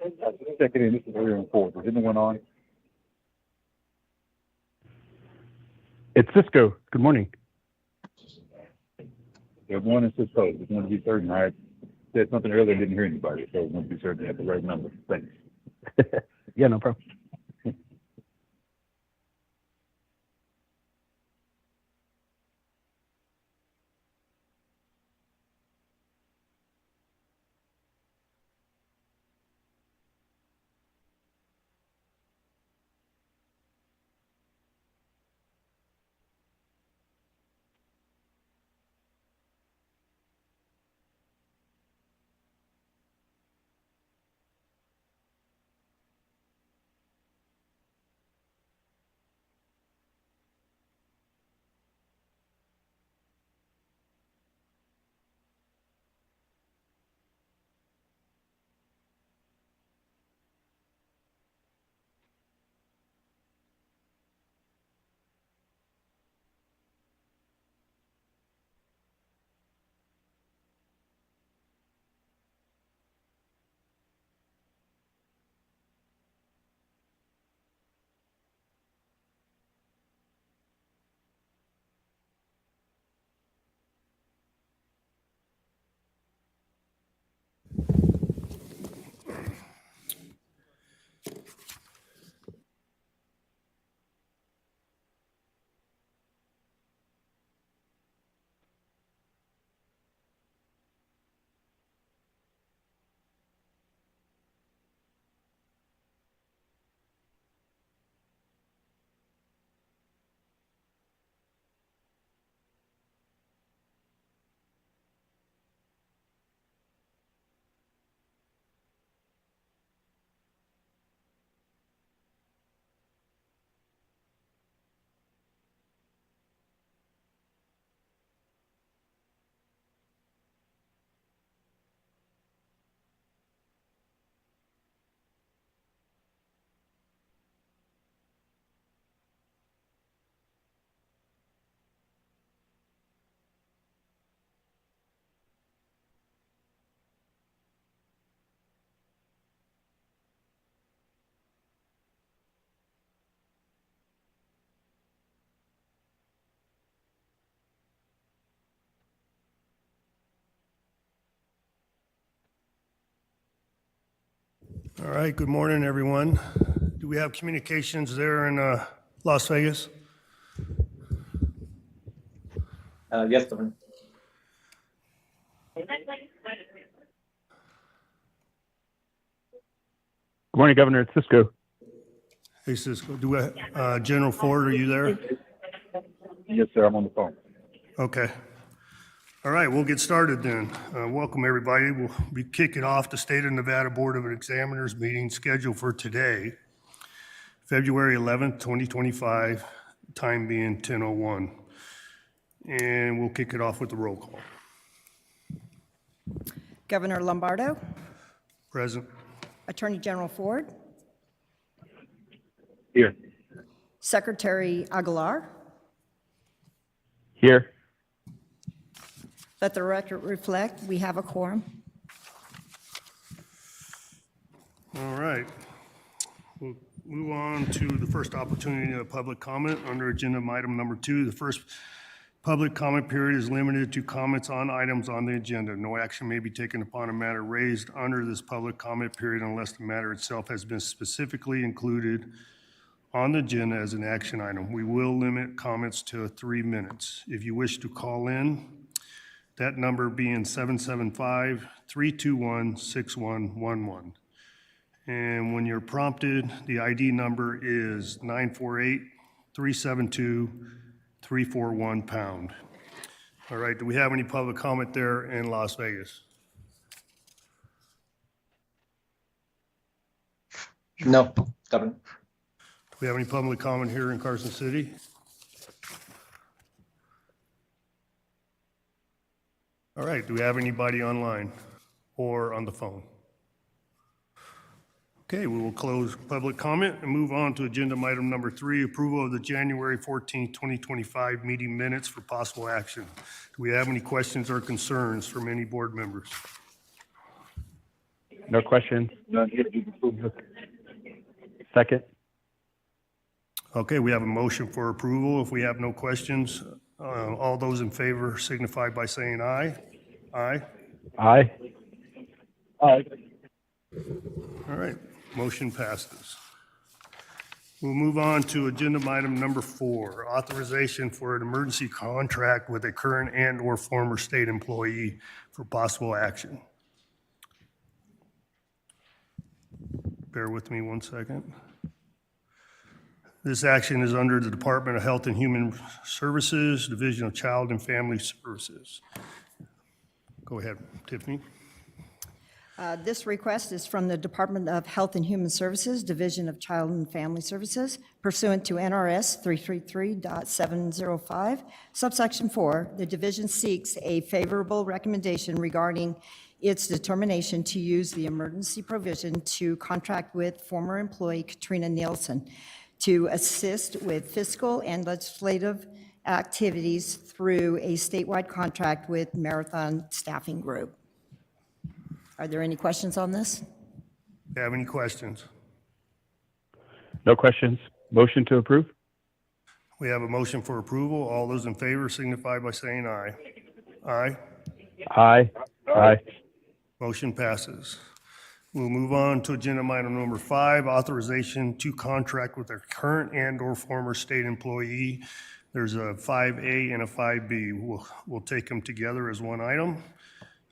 Check it in. This is 304. Is anyone on? It's Cisco. Good morning. Good morning, Cisco. Just want to be certain. I said something earlier, didn't hear anybody, so I want to be certain you have the right number. Thanks. Yeah, no problem. All right, good morning, everyone. Do we have communications there in Las Vegas? Yes, Governor. Good morning, Governor. It's Cisco. Hey, Cisco. Do we, General Ford, are you there? Yes, sir. I'm on the phone. Okay. All right, we'll get started then. Welcome, everybody. We'll be kicking off the State of Nevada Board of Examiners meeting scheduled for today, February 11th, 2025, time being 10:01. And we'll kick it off with the roll call. Governor Lombardo, Present. Attorney General Ford, Here. Secretary Aguilar. Here. Let the record reflect we have a quorum. All right. We'll move on to the first opportunity of public comment under agenda item number 2. The first public comment period is limited to comments on items on the agenda. No action may be taken upon a matter raised under this public comment period unless the matter itself has been specifically included on the agenda as an action item. We will limit comments to 3 minutes. If you wish to call in, that number being 775-321-6111. And when you're prompted, the ID number is 948-372-341#. All right, do we have any public comment there in Las Vegas? No, Governor. Do we have any public comment here in Carson City? All right, do we have anybody online or on the phone? Okay, we will close public comment and move on to agenda item number 3, approval of the January 14th, 2025 meeting minutes for possible action. Do we have any questions or concerns from any board members? No questions. None here to be approved. Second. Okay, we have a motion for approval. If we have no questions, all those in favor signify by saying aye. Aye. Aye. Aye. All right, motion passes. We'll move on to agenda item number 4, authorization for an emergency contract with a current and/or former state employee for possible action. Bear with me one second. This action is under the Department of Health and Human Services, Division of Child and Family Services. Go ahead, Tiffany. This request is from the Department of Health and Human Services, Division of Child and Family Services, pursuant to NRS 333.705, subsection 4. The division seeks a favorable recommendation regarding its determination to use the emergency provision to contract with former employee Katrina Nielsen to assist with fiscal and legislative activities through a statewide contract with Marathon Staffing Group. Are there any questions on this? Do you have any questions? No questions. Motion to approve? We have a motion for approval. All those in favor signify by saying aye. Aye. Aye. Aye. Motion passes. We'll move on to agenda item number 5, authorization to contract with a current and/or former state employee. There's a 5A and a 5B. We'll take them together as one item.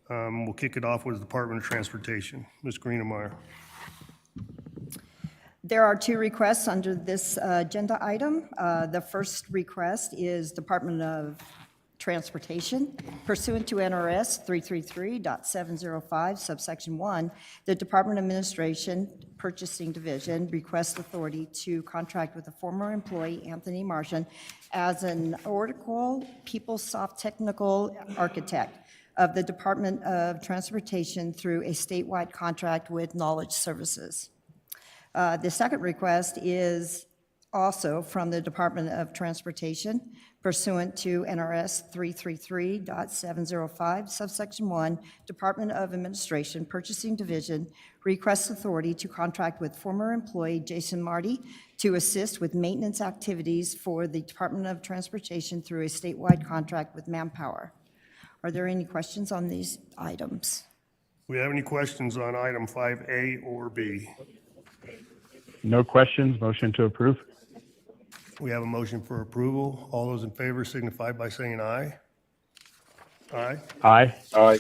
We'll kick it off with the Department of Transportation. Ms. Greenemeyer. There are 2 requests under this agenda item. The first request is Department of Transportation. Pursuant to NRS 333.705, subsection 1, the Department of Administration Purchasing Division requests authority to contract with a former employee, Anthony Martian, as an Oracle PeopleSoft technical architect of the Department of Transportation through a statewide contract with Knowledge Services. The second request is also from the Department of Transportation pursuant to NRS 333.705, subsection 1, Department of Administration Purchasing Division requests authority to contract with former employee Jason Marty to assist with maintenance activities for the Department of Transportation through a statewide contract with Manpower. Are there any questions on these items? Do we have any questions on item 5A or B? No questions. Motion to approve? We have a motion for approval. All those in favor signify by saying aye. Aye. Aye. Aye.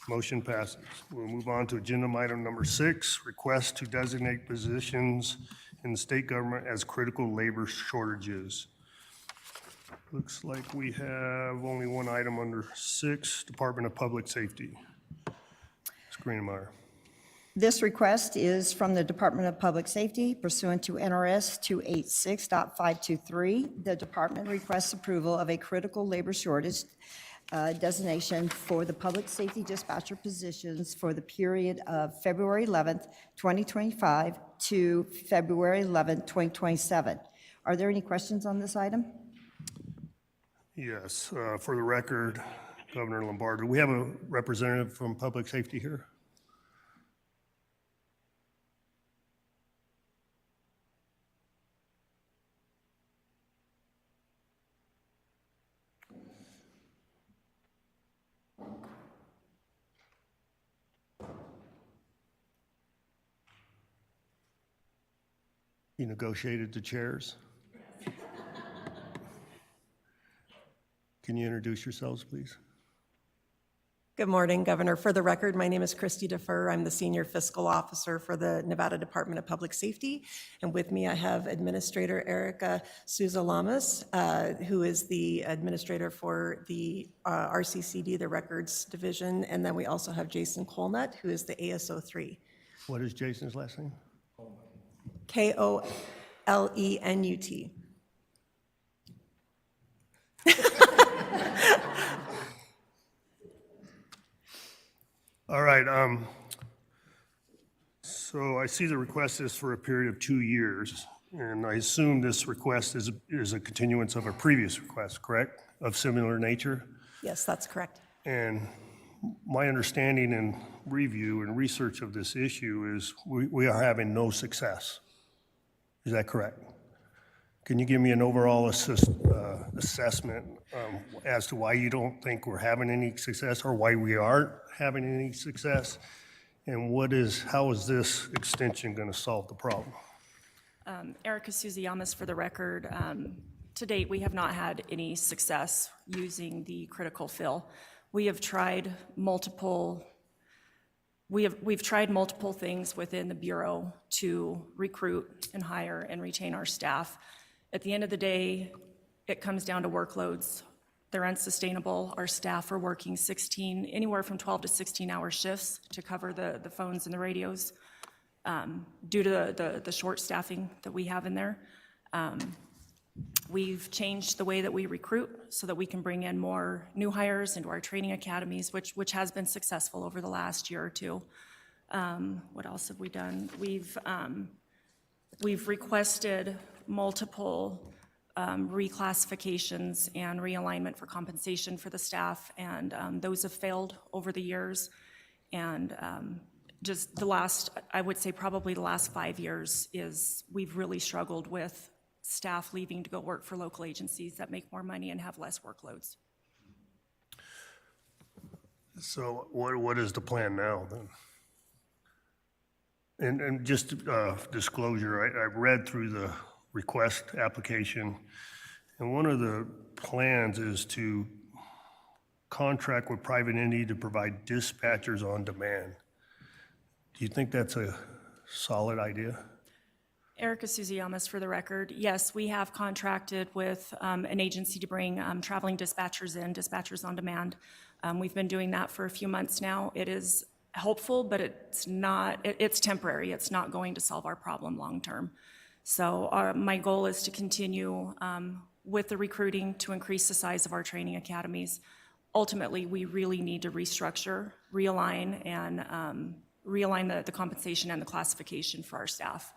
Motion passes. We'll move on to agenda item number 6, request to designate positions in the state government as critical labor shortages. Looks like we have only one item under 6, Department of Public Safety. Ms. Greenemeyer. This request is from the Department of Public Safety pursuant to NRS 286.523. The department requests approval of a critical labor shortage designation for the public safety dispatcher positions for the period of February 11th, 2025 to February 11th, 2027. Are there any questions on this item? Yes, for the record, Governor Lombardo, do we have a representative from Public Safety here? You negotiated the chairs? Can you introduce yourselves, please? Good morning, Governor. For the record, my name is Christy Defer. I'm the Senior Fiscal Officer for the Nevada Department of Public Safety. And with me, I have Administrator Erica Souza Lamas, who is the Administrator for the RCCD, the Records Division. And then we also have Jason Colnut, who is the ASO 3. What is Jason's last name? Kolenut. All right, so I see the request is for a period of 2 years, and I assume this request is a continuance of a previous request, correct? Of similar nature? Yes, that's correct. And my understanding and review and research of this issue is we are having no success. Is that correct? Can you give me an overall assessment as to why you don't think we're having any success or why we aren't having any success? And how is this extension going to solve the problem? Erica Suziyamas for the record. To date, we have not had any success using the critical fill. We've tried multiple things within the Bureau to recruit and hire and retain our staff. At the end of the day, it comes down to workloads. They're unsustainable. Our staff are working anywhere from 12 to 16-hour shifts to cover the phones and the radios due to the short staffing that we have in there. We've changed the way that we recruit so that we can bring in more new hires into our training academies, which has been successful over the last year or two. What else have we done? We've requested multiple reclassifications and realignment for compensation for the staff, and those have failed over the years. And just I would say probably the last 5 years we've really struggled with staff leaving to go work for local agencies that make more money and have less workloads. So what is the plan now then? And just disclosure, I read through the request application, and one of the plans is to contract with private entity to provide dispatchers on demand. Do you think that's a solid idea? Erica Suziyamas for the record. Yes, we have contracted with an agency to bring traveling dispatchers on demand. We've been doing that for a few months now. It is helpful, but it's temporary. It's not going to solve our problem long term. So my goal is to continue with the recruiting to increase the size of our training academies. Ultimately, we really need to restructure, realign, and realign the compensation and the classification for our staff.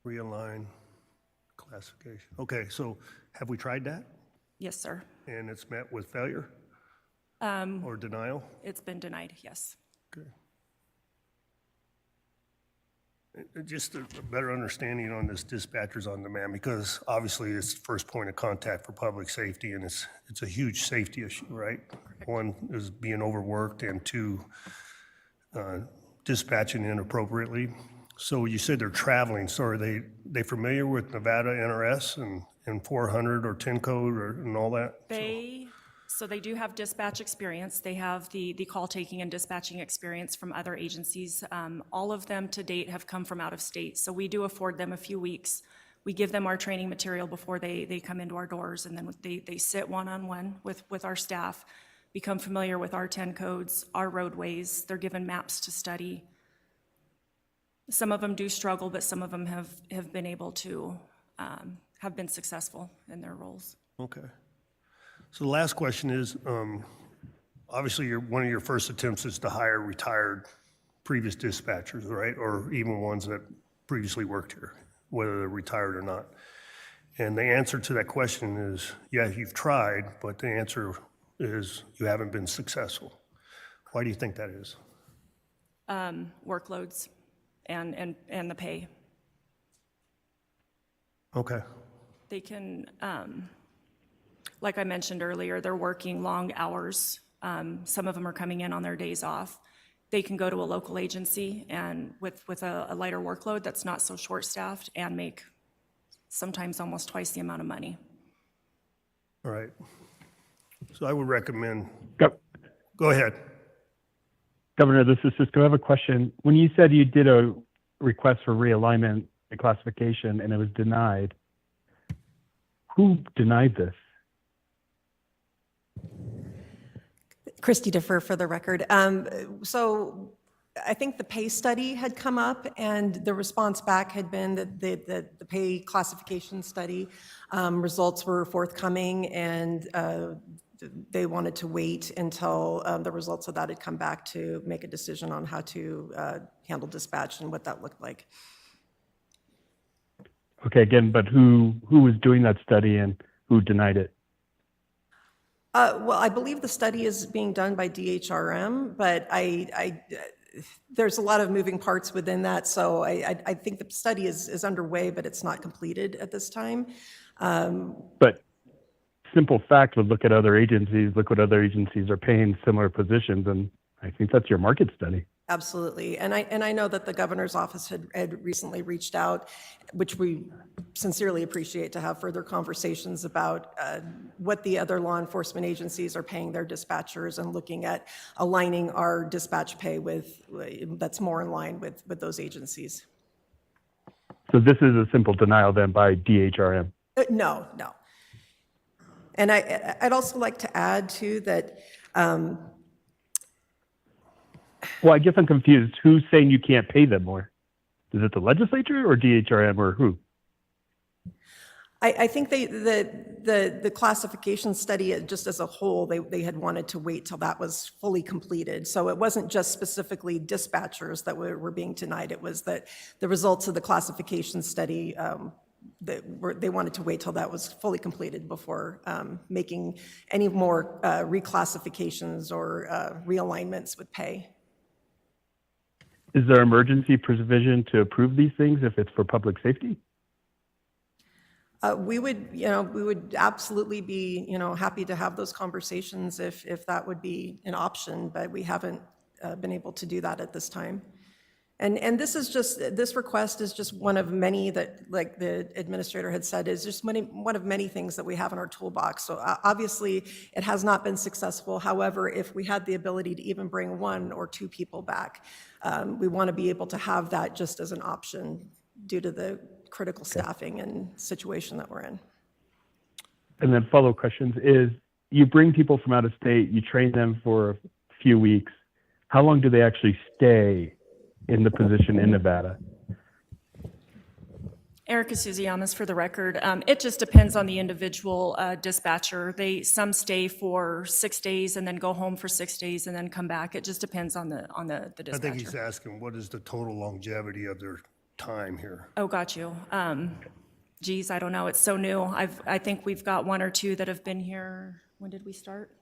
Realign classification. Okay, so have we tried that? Yes, sir. And it's met with failure or denial? It's been denied, yes. Okay. Just a better understanding on this dispatchers on demand, because obviously it's the first point of contact for public safety, and it's a huge safety issue, right? Correct. One is being overworked, and two, dispatching inappropriately. So you said they're traveling, so are they familiar with Nevada NRS and 400 or 10 code and all that? So they do have dispatch experience. They have the call taking and dispatching experience from other agencies. All of them to date have come from out of state. So we do afford them a few weeks. We give them our training material before they come into our doors, and then they sit one-on-one with our staff, become familiar with our 10 codes, our roadways. They're given maps to study. Some of them do struggle, but some of them have been able to have been successful in their roles. Okay. So the last question is, obviously one of your first attempts is to hire retired previous dispatchers, right? Or even ones that previously worked here, whether they're retired or not. And the answer to that question is, yeah, you've tried, but the answer is you haven't been successful. Why do you think that is? Workloads and the pay. Okay. They can, like I mentioned earlier, they're working long hours. Some of them are coming in on their days off. They can go to a local agency and with a lighter workload that's not so short-staffed and make sometimes almost twice the amount of money. All right. So I would recommend. Go ahead. Governor, this is Cisco. I have a question. When you said you did a request for realignment and classification and it was denied, who denied this? Christy Defer for the record. So I think the pay study had come up, and the response back had been that the pay classification study results were forthcoming, and they wanted to wait until the results of that had come back to make a decision on how to handle dispatch and what that looked like. Okay, again, but who was doing that study and who denied it? Well, I believe the study is being done by DHRM, but there's a lot of moving parts within that, so I think the study is underway, but it's not completed at this time. But simple fact would look at other agencies, look what other agencies are paying similar positions, and I think that's your market study. Absolutely. And I know that the governor's office had recently reached out, which we sincerely appreciate, to have further conversations about what the other law enforcement agencies are paying their dispatchers and looking at aligning our dispatch pay with, that's more in line with those agencies. So this is a simple denial then by DHRM. No. And I'd also like to add too that, Well, I guess I'm confused. Who's saying you can't pay them more? Is it the legislature or DHRM or who? I think the classification study, just as a whole, they had wanted to wait till that was fully completed. So it wasn't just specifically dispatchers that were being denied. It was that the results of the classification study, they wanted to wait till that was fully completed before making any more reclassifications or realignments with pay. Is there emergency provision to approve these things if it's for public safety? We would absolutely be, happy to have those conversations if that would be an option, but we haven't been able to do that at this time. And this request is just one of many that, like the administrator had said, is just one of many things that we have in our toolbox. So obviously, it has not been successful. However, if we had the ability to even bring 1 or 2 people back, we want to be able to have that just as an option due to the critical staffing and situation that we're in. And then follow-up questions is, you bring people from out of state, you train them for a few weeks. How long do they actually stay in the position in Nevada? Erica Suziamas for the record. It just depends on the individual dispatcher. Some stay for 6 days and then go home for 6 days and then come back. It just depends on the dispatcher. I think he's asking, what is the total longevity of their time here? Oh, got you. Geez, I don't know. It's so new. I think we've got 1 or 2 that have been here. When did we start?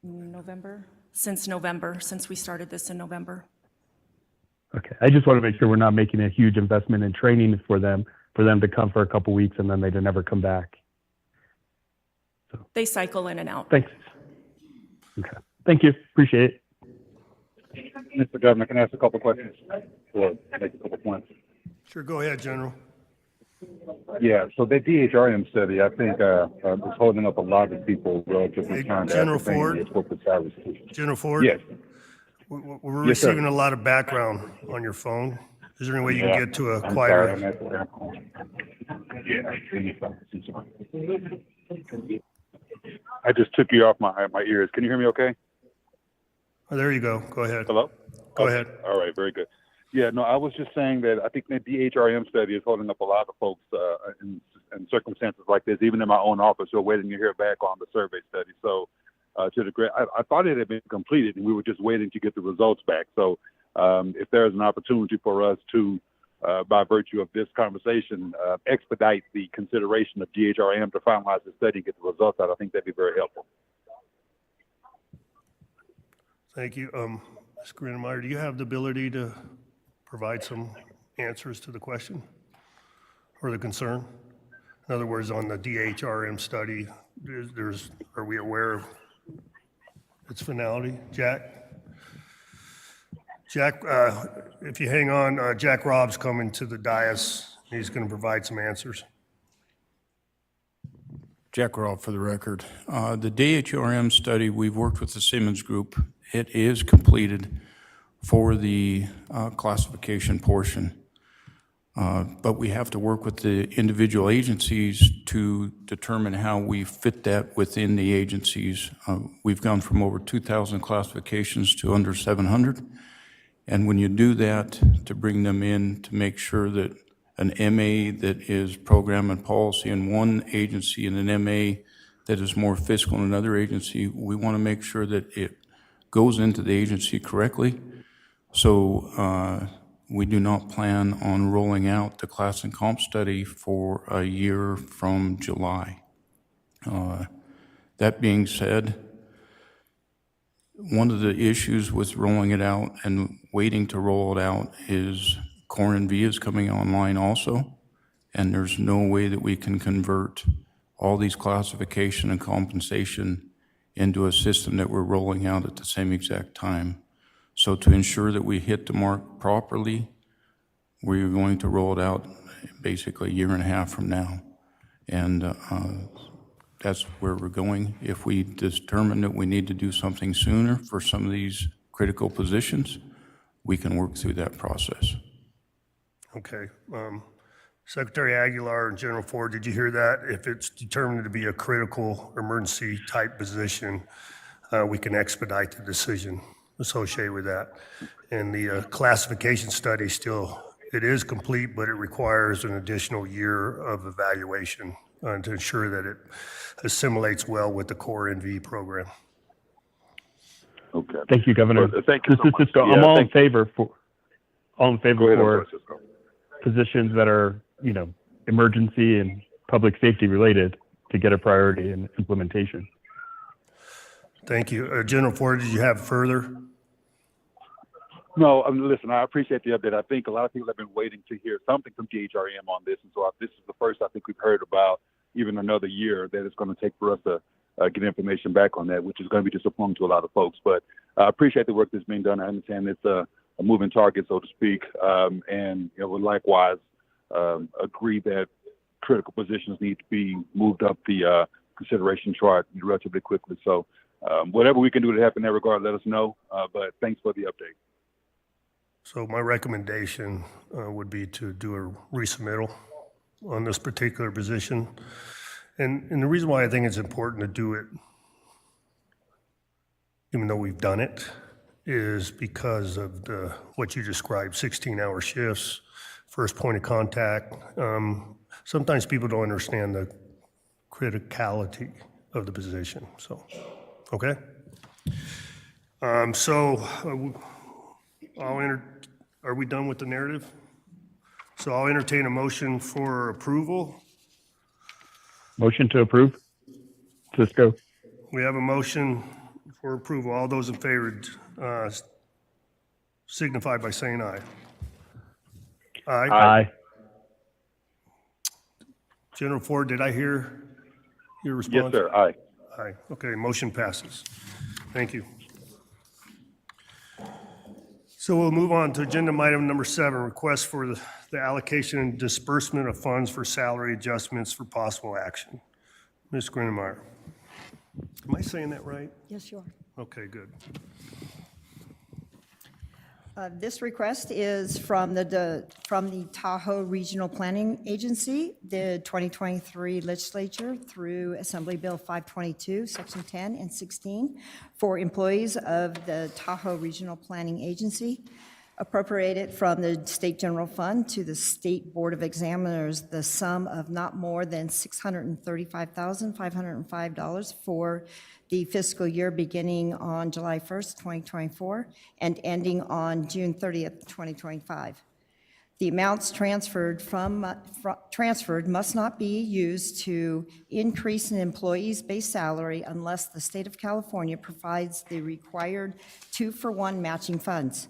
November? Since November, since we started this in November. Okay, I just want to make sure we're not making a huge investment in training for them to come for a couple weeks and then they never come back. So They cycle in and out. thanks. Okay, thank you. Appreciate it. Mr. Governor, can I ask a couple questions or make a couple points? Sure, go ahead, General. Yeah, so the DHRM study, I think, is holding up a lot of people relatively Hey, trying to General ascertain Ford? the appropriate salary. General Ford? Yes. We're Yes, sir. receiving a lot of background on your phone. Is there any way you can get to a I'm quieter? sorry, I'm at the airport. Yeah, give me something. I just took you off my ears. Can you hear me okay? Oh, there you go. Go ahead. Hello? Go Okay. ahead. All right, very good. Yeah, no, I was just saying that I think the DHRM study is holding up a lot of folks in circumstances like this. Even in my own office, we're waiting to hear back on the survey study. So to the great, I thought it had been completed and we were just waiting to get the results back. So if there's an opportunity for us to, by virtue of this conversation, expedite the consideration of DHRM to finalize the study and get the results out, I think that'd be very helpful. Thank you. Ms. Grinnemeyer, do you have the ability to provide some answers to the question or the concern? In other words, on the DHRM study, are we aware of its finality? Jack? Jack, if you hang on, Jack Robb's coming to the dais. He's going to provide some answers. Jack Robb for the record. The DHRM study, we've worked with the Simmons Group. It is completed for the classification portion. But we have to work with the individual agencies to determine how we fit that within the agencies. We've gone from over 2,000 classifications to under 700. And when you do that, to bring them in to make sure that an MA that is program and policy in one agency and an MA that is more fiscal in another agency, we want to make sure that it goes into the agency correctly. So we do not plan on rolling out the class and comp study for a year from July. That being said, one of the issues with rolling it out and waiting to roll it out is Core and V is coming online also, and there's no way that we can convert all these classification and compensation into a system that we're rolling out at the same exact time. So to ensure that we hit the mark properly, we're going to roll it out basically a year and a half from now. And that's where we're going. If we determine that we need to do something sooner for some of these critical positions, we can work through that process. Okay. Secretary Aguilar and General Ford, did you hear that? If it's determined to be a critical emergency type position, we can expedite the decision associated with that. And the classification study still, it is complete, but it requires an additional year of evaluation to ensure that it assimilates well with the Core NV program. Okay. Thank you, Governor. Well, thank you This so is much. Cisco. Yeah, I'm all in thank you. favor for Go ahead, for Francisco. positions that are, emergency and public safety related to get a priority in implementation. Thank you. General Ford, did you have further? No, listen, I appreciate the update. I think a lot of people have been waiting to hear something from DHRM on this. And so this is the first I think we've heard about even another year that it's going to take for us to get information back on that, which is going to be disappointing to a lot of folks. But I appreciate the work that's being done. I understand it's a moving target, so to speak. And we'll likewise agree that critical positions need to be moved up the consideration chart relatively quickly. So whatever we can do to help in that regard, let us know. But thanks for the update. So my recommendation would be to do a resubmittal on this particular position. And the reason why I think it's important to do it, even though we've done it, is because of what you described, 16-hour shifts, first point of contact. Sometimes people don't understand the criticality of the position. So, okay. Are we done with the narrative? So I'll entertain a motion for approval. Motion to approve. Cisco. We have a motion for approval. All those in favor signify by saying aye. Aye. Aye. General Ford, did I hear your Yes, response? sir. Aye. Aye. Okay, motion passes. Thank you. So we'll move on to agenda item number 7, request for the allocation and disbursement of funds for salary adjustments for possible action. Ms. Grinemeyer. Am I saying that right? Yes, you are. Okay, good. This request is from the Tahoe Regional Planning Agency, the 2023 legislature through Assembly Bill 522, Section 10 and 16, for employees of the Tahoe Regional Planning Agency, appropriated from the State General Fund to the State Board of Examiners the sum of not more than $635,505 for the fiscal year beginning on July 1st, 2024, and ending on June 30th, 2025. The amounts transferred must not be used to increase an employee's base salary unless the state of California provides the required 2-for-1 matching funds.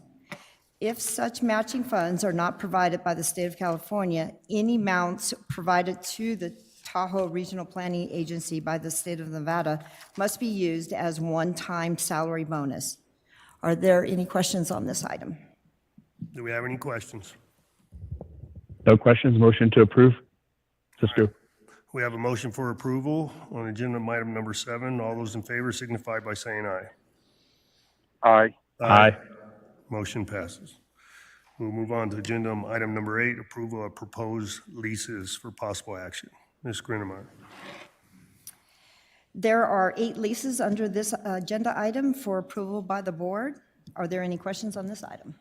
If such matching funds are not provided by the state of California, any amounts provided to the Tahoe Regional Planning Agency by the state of Nevada must be used as one-time salary bonus. Are there any questions on this item? Do we have any questions? No questions. Motion to approve. Cisco. We have a motion for approval on agenda item number 7. All those in favor signify by saying aye. Aye. Aye. Motion passes. We'll move on to agenda item number 8, approval of proposed leases for possible action. Ms. Grinemeyer. There are 8 leases under this agenda item for approval by the board. Are there any questions on this item?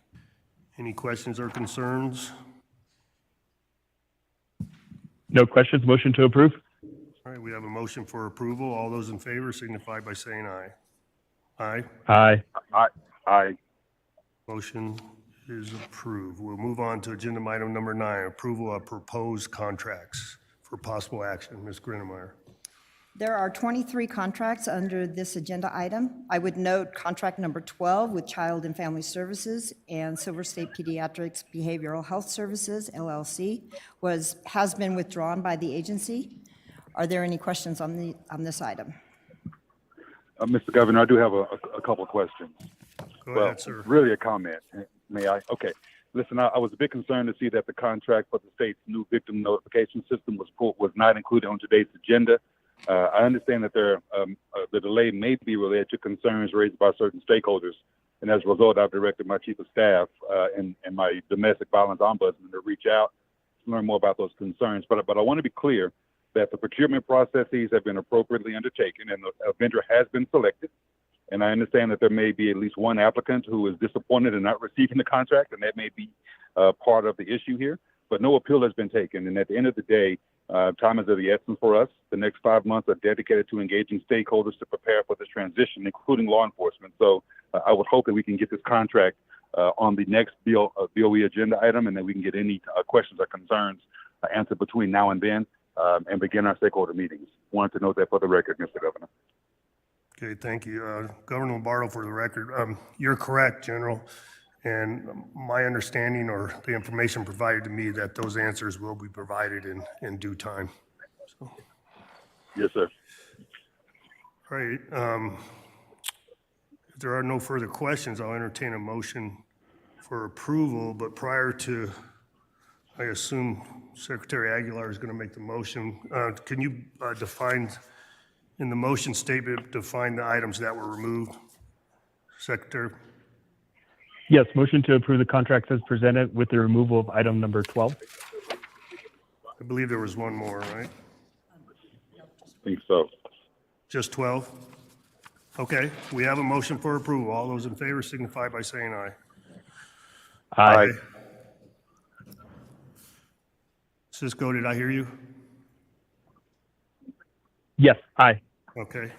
Any questions or concerns? No questions. Motion to approve. All right, we have a motion for approval. All those in favor signify by saying aye. Aye. Aye. Aye. Aye. Motion is approved. We'll move on to agenda item number 9, approval of proposed contracts for possible action. Ms. Grinemeyer. There are 23 contracts under this agenda item. I would note contract number 12 with Child and Family Services and Silver State Pediatrics Behavioral Health Services, LLC, has been withdrawn by the agency. Are there any questions on this item? Mr. Governor, I do have a couple of questions. Go ahead, sir. Really a comment. May I? Okay. Listen, I was a bit concerned to see that the contract for the state's new victim notification system was not included on today's agenda. I understand that the delay may be related to concerns raised by certain stakeholders, and as a result, I've directed my chief of staff and my domestic violence ombudsman to reach out to learn more about those concerns. But I want to be clear that the procurement processes have been appropriately undertaken and a vendor has been selected. And I understand that there may be at least one applicant who is disappointed in not receiving the contract, and that may be part of the issue here. But no appeal has been taken. And at the end of the day, time is of the essence for us. The next 5 months are dedicated to engaging stakeholders to prepare for this transition, including law enforcement. So I would hope that we can get this contract on the next BOE agenda item, and that we can get any questions or concerns answered between now and then, and begin our stakeholder meetings. Wanted to note that for the record, Mr. Governor. Okay, thank you. Governor Lombardo, for the record, you're correct, General. And my understanding or the information provided to me that those answers will be provided in due time. So. Yes, sir. All right. If there are no further questions, I'll entertain a motion for approval. But prior to, I assume Secretary Aguilar is going to make the motion. Can you define, in the motion statement, define the items that were removed, Secretary? Yes, motion to approve the contracts as presented with the removal of item number 12. I believe there was one more, right? I think so. Just 12? Okay, we have a motion for approval. All those in favor signify by saying aye. Aye. Cisco, did I hear you? Yes, aye. Okay,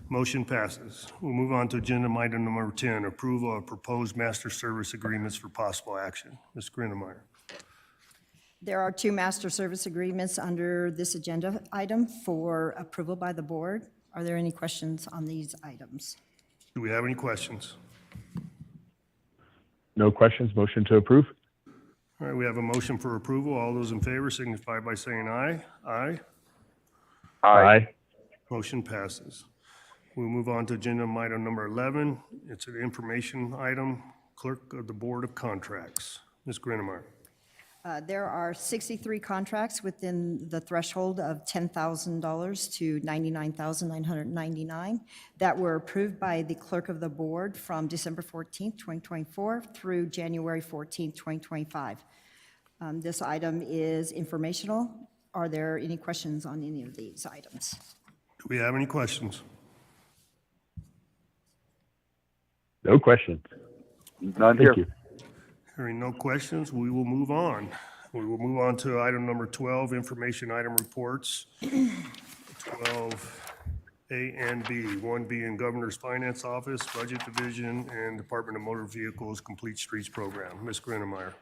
motion passes. We'll move on to agenda item number 10, approval of proposed master service agreements for possible action. Ms. Grinnemeyer. There are 2 master service agreements under this agenda item for approval by the board. Are there any questions on these items? Do we have any questions? No questions, motion to approve. All right, we have a motion for approval. All those in favor signify by saying aye. Aye. Aye. Motion passes. We'll move on to agenda item number 11. It's an information item, Clerk of the Board of Contracts. Ms. Grinnemeyer. There are 63 contracts within the threshold of $10,000 to $99,999 that were approved by the clerk of the board from December 14th, 2024 through January 14th, 2025. This item is informational. Are there any questions on any of these items? Do we have any questions? No questions. None here. Thank you. Hearing no questions, we will move on. We will move on to item number 12, information item reports. 12A and B, 1 being Governor's Finance Office, Budget Division, and Department of Motor Vehicles Complete Streets Program. Ms. Grinnemeyer.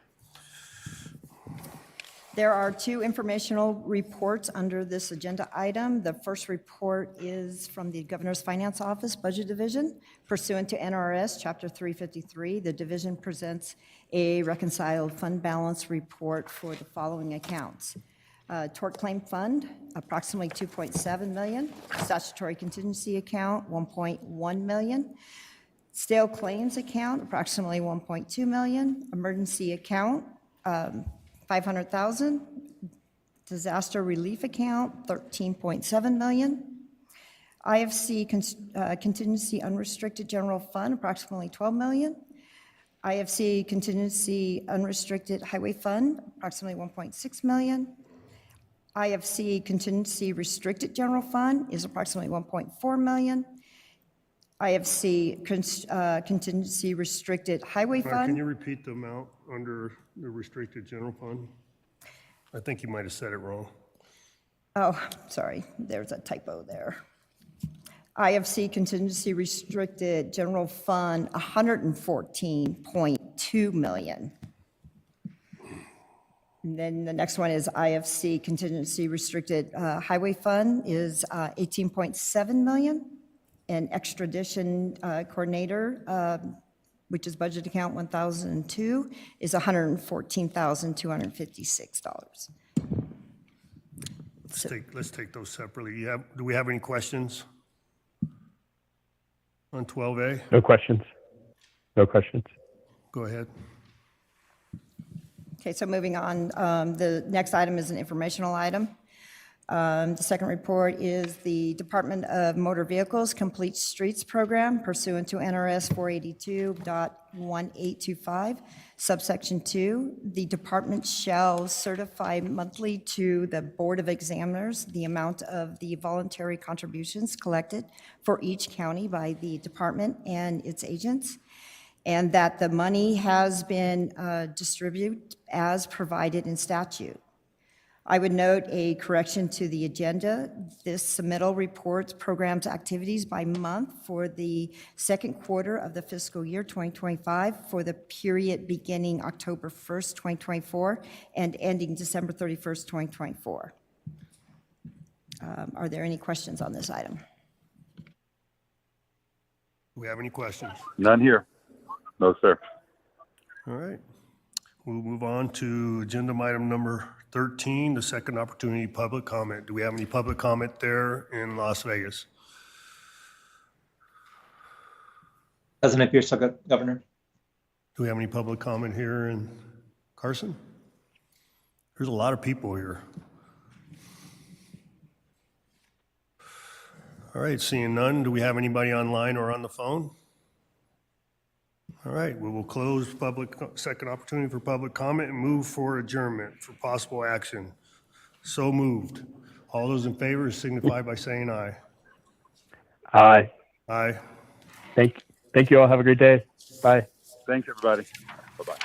There are 2 informational reports under this agenda item. The first report is from the Governor's Finance Office, Budget Division. Pursuant to NRS Chapter 353, the division presents a reconciled fund balance report for the following accounts. Tort Claim Fund, approximately $2.7 million. Statutory Contingency Account, $1.1 million. Stale Claims Account, approximately $1.2 million. Emergency Account, $500,000. Disaster Relief Account, $13.7 million. IFC Contingency Unrestricted General Fund, approximately $12 million. IFC Contingency Unrestricted Highway Fund, approximately $1.6 million. IFC Contingency Restricted General Fund is approximately $1.4 million. IFC Contingency Restricted Highway Fund. Can you repeat the amount under the restricted general fund? I think you might have said it wrong. Oh, sorry, there's a typo there. IFC Contingency Restricted General Fund, $114.2 million. And then the next one is IFC Contingency Restricted Highway Fund is 18.7 million. And Extradition Coordinator, which is budget account 1002, is $114,256. Let's take those separately. Do we have any questions on 12A? No questions. No questions. Go ahead. Okay, so moving on, the next item is an informational item. The second report is the Department of Motor Vehicles Complete Streets Program pursuant to NRS 482.1825, subsection 2. The department shall certify monthly to the Board of Examiners the amount of the voluntary contributions collected for each county by the department and its agents, and that the money has been distributed as provided in statute. I would note a correction to the agenda. This submittal reports programs activities by month for the second quarter of the fiscal year 2025 for the period beginning October 1st, 2024 and ending December 31st, 2024. Are there any questions on this item? Do we have any questions? None here. No, sir. All right. We'll move on to agenda item number 13, the second opportunity public comment. Do we have any public comment there in Las Vegas? Doesn't appear so, Governor. Do we have any public comment here in Carson? There's a lot of people here. All right, seeing none, do we have anybody online or on the phone? All right, we will close second opportunity for public comment and move for adjournment for possible action. So moved. All those in favor signify by saying aye. Aye. Aye. Thank you all. Have a great day. Bye. Thanks, everybody. Bye-bye.